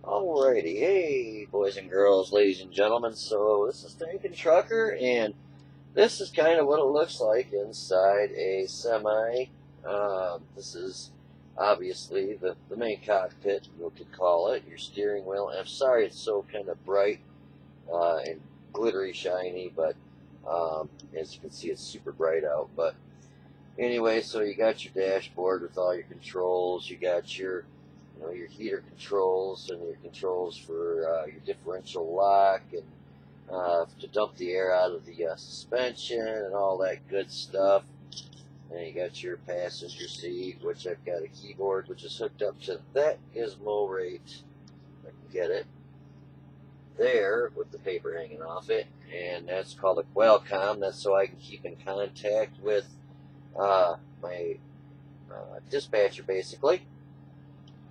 Alrighty, hey boys and girls, ladies and gentlemen, so this is Thinking Trucker, and this is kind of what it looks like inside a semi. This is obviously the main cockpit, you could call it, your steering wheel. And I'm sorry it's so kind of bright and glittery shiny, but as you can see it's super bright out. But anyway, so you got your dashboard with all your controls, you got your your heater controls and your controls for your differential lock and to dump the air out of the suspension and all that good stuff. And you got your passenger seat, which I've got a keyboard which is hooked up to that gizmo right, if I can get it, there with the paper hanging off it. And that's called a Qualcomm. That's so I can keep in contact with my dispatcher basically.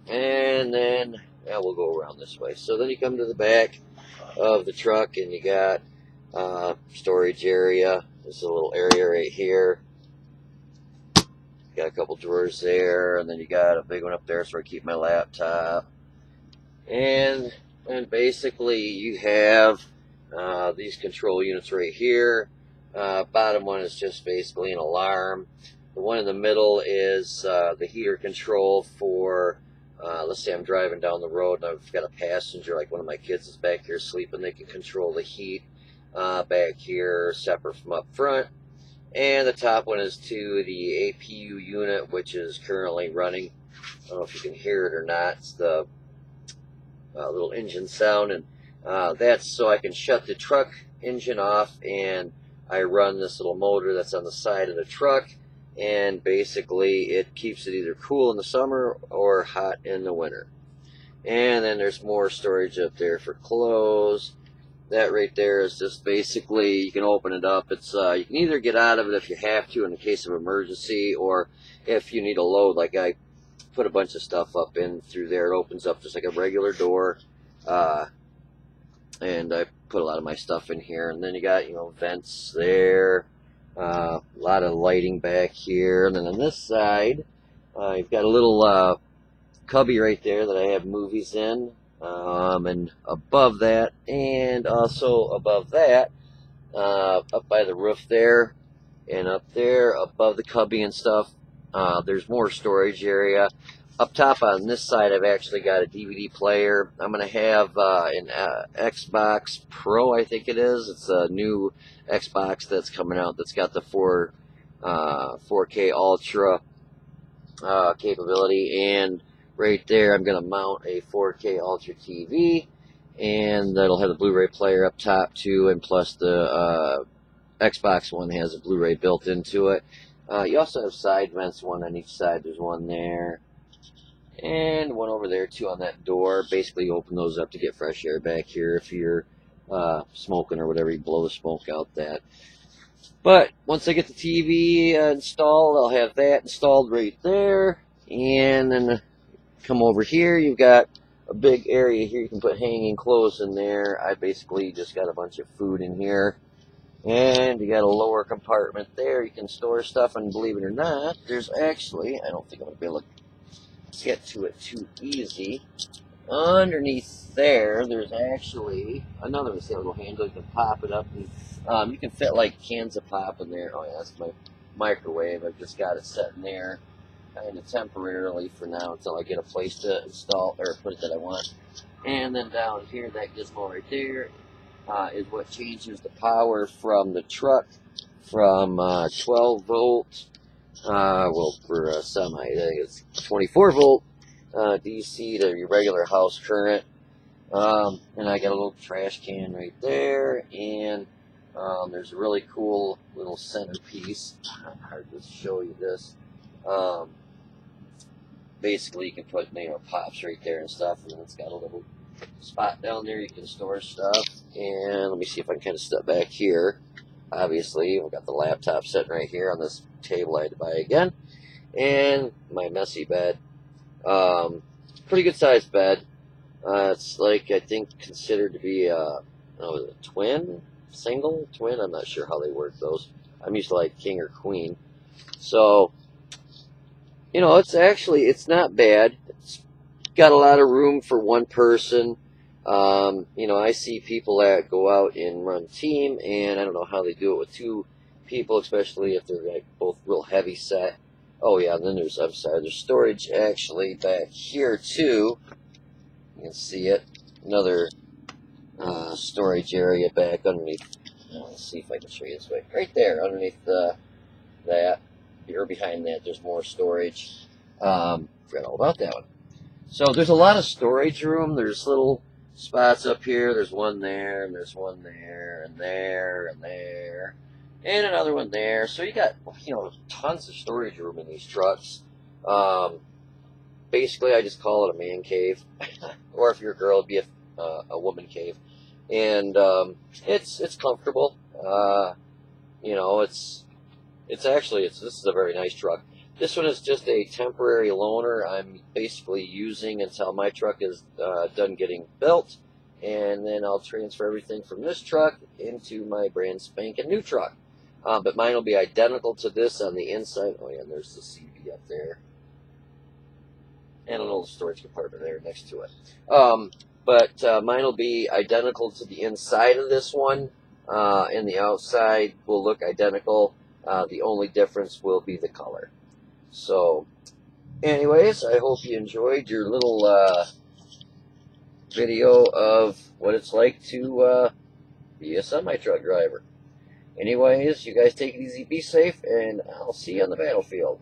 And then, yeah, we'll go around this way. So then you come to the back of the truck and you got storage area. There's a little area right here. Got a couple drawers there, and then you got a big one up there so I keep my laptop. And basically you have these control units right here. Bottom one is just basically an alarm. The one in the middle is the heater control for let's say I'm driving down the road and I've got a passenger, like one of my kids is back here sleeping. They can control the heat back here separate from up front. And the top one is to the APU unit, which is currently running. I don't know if you can hear it or not. It's the little engine sound, and that's so I can shut the truck engine off, and I run this little motor that's on the side of the truck, and basically it keeps it either cool in the summer or hot in the winter. And then there's more storage up there for clothes. That right there is just basically, you can open it up. It's you can either get out of it if you have to in the case of emergency, or if you need a load. Like I put a bunch of stuff up in through there. It opens up just like a regular door, and I put a lot of my stuff in here. And then you got vents there, a lot of lighting back here. And then on this side, you've got a little cubby right there that I have movies in. And above that, and also above that, up by the roof there, and up there above the cubby and stuff, there's more storage area. Up top on this side, I've actually got a DVD player. I'm going to have an Xbox Pro, I think it is. It's a new Xbox that's coming out that's got the 4K Ultra capability, and right there I'm going to mount a 4K Ultra TV, and that'll have the Blu-ray player up top too, and plus the Xbox One has a Blu-ray built into it. You also have side vents, one on each side. There's one there and one over there too on that door. Basically you open those up to get fresh air back here. If you're smoking or whatever, you blow the smoke out that. But once I get the TV installed, I'll have that installed right there. And then come over here, you've got a big area here. You can put hanging clothes in there. I basically just got a bunch of food in here. And you got a lower compartment there. You can store stuff, and believe it or not, there's actually, I don't think I'm going to be able to get to it too easy. Underneath there, there's actually another little handle. You can pop it up, and you can fit like cans of pop in there. Oh yeah, that's my microwave. I've just got it set in there kind of temporarily for now until I get a place to install or put it that I want. And then down here, that gizmo right there is what changes the power from the truck from 12 volt, well, for a semi, I think it's 24 volt DC to your regular house current. And I got a little trash can right there, and there's a really cool little centerpiece. Hard to show you this. Basically you can put pops right there and stuff, and then it's got a little spot down there you can store stuff. And let me see if I can kind of step back here. Obviously I've got the laptop sitting right here on this table I had to buy again, and my messy bed. Pretty good sized bed. It's like, I think, considered to be a twin, single, twin. I'm not sure how they work those. I'm used to like king or queen. So it's not bad. It's got a lot of room for one person. You know, I see people that go out and run team, and I don't know how they do it with two people, especially if they're like both real heavy set. Oh yeah, and then I'm sorry, there's storage actually back here too. You can see it. Another storage area back underneath. Let's see if I can show you this way. Right there, underneath that, or behind that, there's more storage. Forgot all about that one. So there's a lot of storage room. There's little spots up here. There's one there, and there's one there, and there, and there, and another one there. So you got, you know, tons of storage room in these trucks. Basically, I just call it a man cave, or if you're a girl, it'd be a woman cave, and it's comfortable. You know, this is a very nice truck. This one is just a temporary loaner I'm basically using until my truck is done getting built, and then I'll transfer everything from this truck into my brand spanking new truck. But mine will be identical to this on the inside. Oh yeah, and there's the CB up there, and a little storage compartment there next to it. But mine will be identical to the inside of this one, and the outside will look identical. The only difference will be the color. So, anyways, I hope you enjoyed your little video of what it's like to be a semi-truck driver. Anyways, you guys take it easy, be safe, and I'll see you on the battlefield.